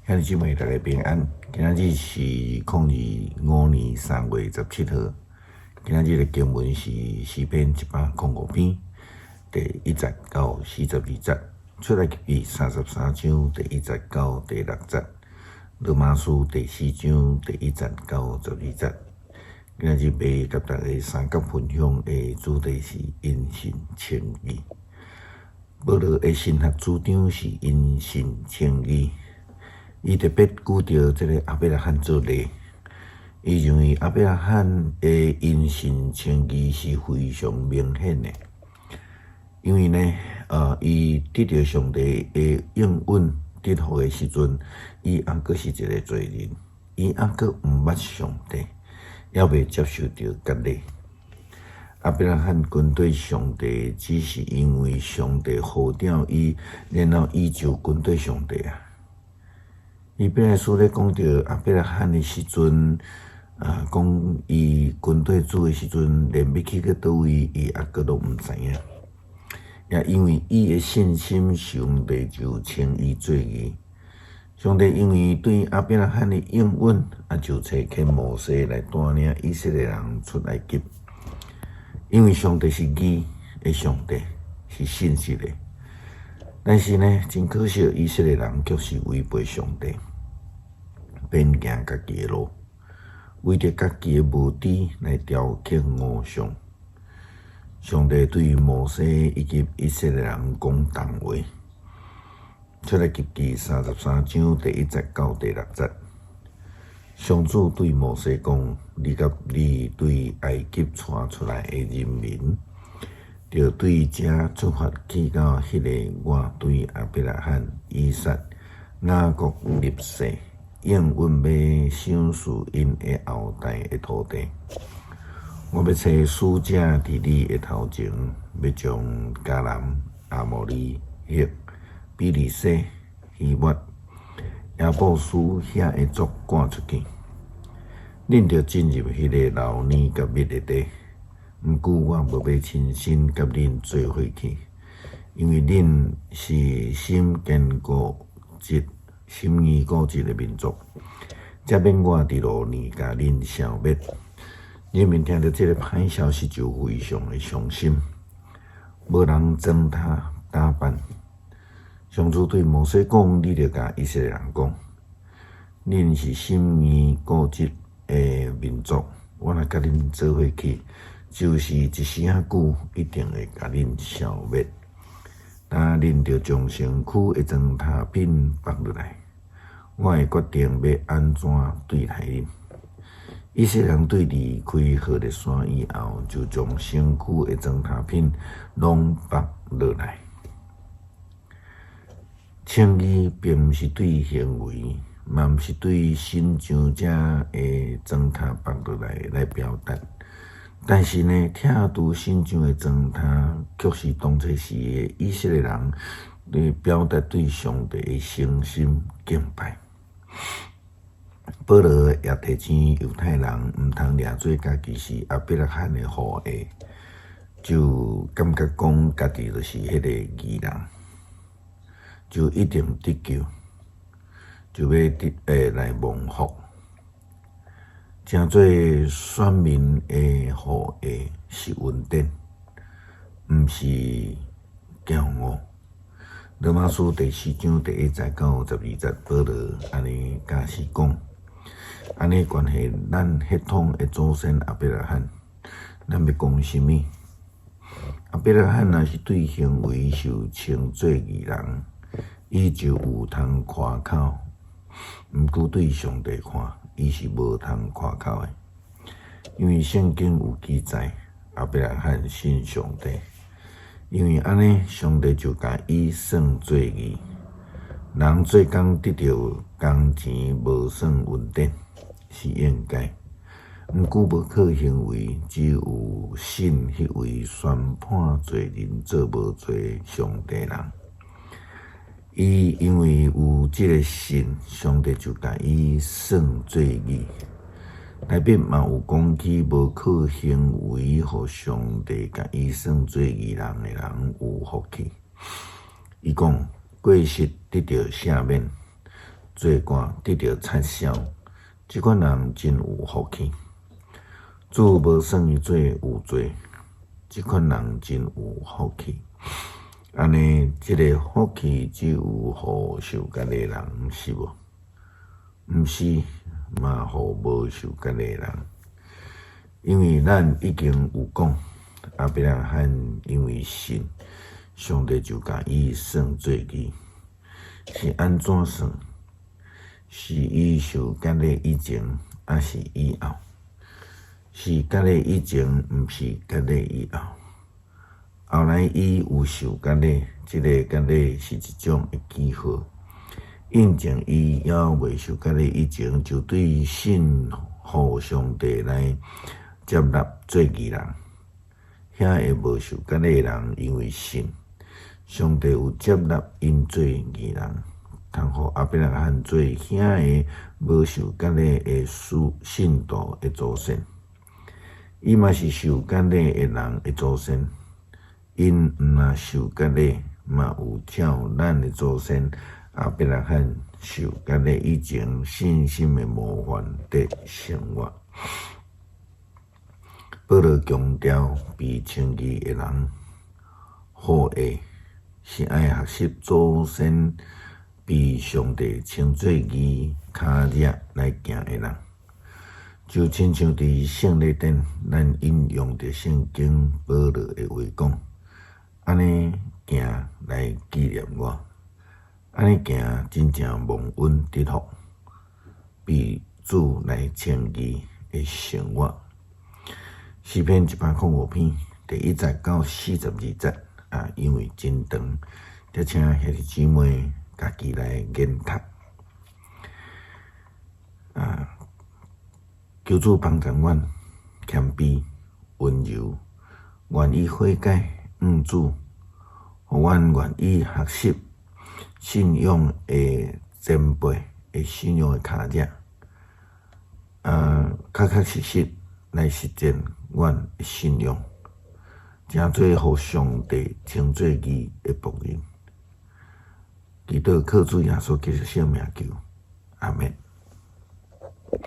兄弟姊妹，大家平安。今仔日是2025年3月17号。今仔日的经文是诗篇105篇第1节到42节，出埃及记33章第1节到第6节，罗马书第4章第1节到12节。今仔日要甲大家三角分享的主题是因信称义。保罗的神学主张是因信称义。伊特别举着这个亚伯拉罕做例，伊认为亚伯拉罕的因信称义是非常明显的，因为呢，伊得到上帝的应允得福的时阵，伊还阁是一个罪人，伊还阁毋捌上帝，也未接受到割礼。亚伯拉罕跟对上帝，只是因为上帝呼召伊，然后伊就跟对上帝啊。伊本来书咧讲到亚伯拉罕的时阵，讲伊军队主的时阵，连要去到倒位，伊也阁都毋知影。也因为伊的信心，上帝就称伊做义。上帝因为对亚伯拉罕的应允，就找起摩西来带领以色列人出埃及。因为上帝是义的上帝，是信实的。但是呢，真可惜，以色列人却是违背上帝，偏行家己的路，为着家己的目的来雕刻偶像。上帝对摩西以及以色列人讲重话，出来记记33章第1节到第6节。上主对摩西讲：“你甲你对埃及带出来的人民，就对这出发去到迄个我对亚伯拉罕、以撒、雅各立誓，应允要赏赐因的后代的土地。我要找使者伫你的头前，要将迦南、阿摩利、赫、比利洗、希伯、亚布斯遐的族赶出去。恁着进入迄个流年甲蜜的地。毋过我无要亲身甲恁做伙去，因为恁是心坚固执、心意固执的民族，才免我伫路年甲恁消灭。人民听到这个歹消息就非常的伤心，无人装他打扮。上主对摩西讲：“你着甲以色列人讲，恁是心意固执的民族，我若甲恁做伙去。”就是一时仔久，一定会甲恁消灭。但恁着将身躯的装塔品放落来，我会决定要安怎对待恁。以色列人对离开何烈山以后，就将身躯的装塔品拢放落来。称义并毋是对行为，嘛毋是对信上者的装塔放落来表达。但是呢，拆除信上的装塔，却是当作是以色列人对表达对上帝的诚心敬拜。保罗也提醒犹太人毋通掠做家己是亚伯拉罕的后裔，就感觉讲家己就是迄个义人，就一定得救，就要来蒙福。诚做选民的后裔是稳定，毋是骄傲。罗马书第4章第1节到12节，保罗安尼解释讲，安尼关系咱血统的祖先亚伯拉罕，咱要讲什么？亚伯拉罕若是对行为受称做义人，伊就有通夸口；毋过对上帝看，伊是无通夸口的，因为圣经有记载，亚伯拉罕信上帝，因为安尼，上帝就甲伊算做义。人做工得到工钱无算稳定，是应该；毋过无靠行为，只有信迄位宣判罪人做无罪上帝人。伊因为有这个信，上帝就甲伊算做义。内面嘛有讲起无靠行为，互上帝甲伊算做义人的人有福气。伊讲过失得到赦免，做官得到撤销，即款人真有福气。主无算伊做有罪，即款人真有福气。安尼，即个福气只有互受戒的人，是无？毋是，嘛互无受戒的人。因为咱已经有讲，亚伯拉罕因为信，上帝就甲伊算做义。是安怎算？是伊受戒的以前，还是以后？是戒的以前，毋是戒的以后。后来伊有受戒的，即个戒的是一种的记号，印证伊还未受戒的以前，就对信互上帝来接纳做义人。遐个无受戒的人，因为信，上帝有接纳因做义人，通互亚伯拉罕做遐个无受戒的信徒的祖先。伊嘛是受戒的人的祖先，因若受戒的，嘛有照咱的祖先亚伯拉罕受戒的以前信心的模范的生活。保罗强调，被称义的人，好个是爱学习祖先被上帝称做义脚迹来行的人。就亲像伫圣礼典，咱引用着圣经保罗的话讲，安尼行来纪念我，安尼行真正蒙恩得福，被主来称义的生活。诗篇105篇第1节到42节因为真长，就请兄弟姊妹家己来研读。求主帮助阮谦卑温柔，愿意悔改主，互阮愿意学习信仰的前辈的信仰的脚迹，确实来实践阮的信仰，真做互上帝称做义的仆人。祈祷靠主耶稣基督圣名求，阿们。